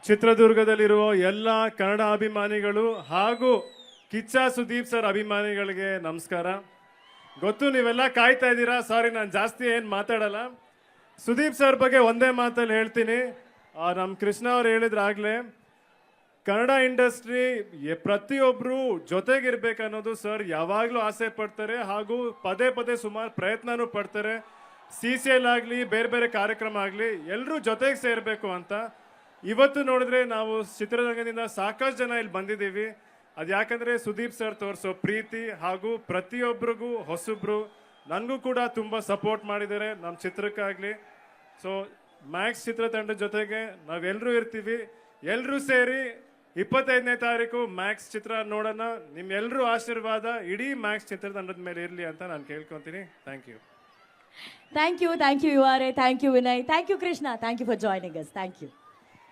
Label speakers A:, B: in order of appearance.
A: ಚಿತ್ರದುರ್ಗದಲ್ಲಿರುವ ಎಲ್ಲ ಕನ್ನಡ ಅಭಿಮಾನಿಗಳು ಹಾಗೂ ಕಿಚ್ಚ ಸುದೀಪ್ ಸರ್ ಅಭಿಮಾನಿಗಳಿಗೆ ನಮಸ್ಕಾರ. ಗೊತ್ತು ನೀವೆಲ್ಲ ಕಾಯ್ತಾ ಇದ್ದೀರಾ. ಸಾರಿ, ನಾನು ಜಾಸ್ತಿ ಏನು ಮಾತಾಡಲ್ಲ. ಸುದೀಪ್ ಸರ್ ಬಗ್ಗೆ ಒಂದೇ ಮಾತಲ್ಲಿ ಹೇಳ್ತೀನಿ. ನಮ್ಮ ಕೃಷ್ಣ ಅವ್ರು ಹೇಳಿದ್ರಾಗಲೇ ಕನ್ನಡ ಇಂಡಸ್ಟ್ರಿ ಪ್ರತಿಯೊಬ್ಬರು ಜೊತೆಗಿರ್ಬೇಕು ಅನ್ನೋದು ಸರ್ ಯಾವಾಗಲೂ ಆಸೆ ಪಡ್ತಾರೆ ಹಾಗೂ ಪದೇ ಪದೇ ಸುಮಾರು ಪ್ರಯತ್ನನೂ ಪಡ್ತಾರೆ. CCL ಆಗಲಿ ಬೇರೆ ಬೇರೆ ಕಾರ್ಯಕ್ರಮ ಆಗಲಿ ಎಲ್ಲರೂ ಜೊತೆಗೆ ಸೇರಬೇಕು ಅಂತ. ಇವತ್ತು ನೋಡಿದ್ರೆ ನಾವು ಚಿತ್ರರಂಗದಿಂದ ಸಾಕಷ್ಟು ಜನ ಇಲ್ಲಿ ಬಂದಿದ್ದೀವಿ. ಅದು ಯಾಕಂದರೆ ಸುದೀಪ್ ಸರ್ ತೋರಿಸೋ ಪ್ರೀತಿ ಹಾಗೂ ಪ್ರತಿಯೊಬ್ಬರಿಗೂ ಹೊಸಬ್ರು ನನಗೂ ಕೂಡ ತುಂಬ ಸಪೋರ್ಟ್ ಮಾಡಿದ್ದಾರೆ ನಮ್ಮ ಚಿತ್ರಕ್ಕಾಗಲಿ. ಸೊ ಮ್ಯಾಕ್ಸ್ ಚಿತ್ರತಂಡದ ಜೊತೆಗೆ ನಾವೆಲ್ಲರೂ ಇರ್ತೀವಿ. ಎಲ್ಲರೂ ಸೇರಿ 25ನೇ ತಾರೀಕು ಮ್ಯಾಕ್ಸ್ ಚಿತ್ರ ನೋಡೋಣ. ನಿಮ್ಮೆಲ್ಲರೂ ಆಶೀರ್ವಾದ ಇಡೀ ಮ್ಯಾಕ್ಸ್ ಚಿತ್ರತಂಡದ ಮೇಲೆ ಇರಲಿ ಅಂತ ನಾನು ಕೇಳ್ಕೊತೀನಿ. Thank you.
B: Thank you, URA. Thank you, Vinay. Thank you, Krishna. Thank you for joining us. Thank you.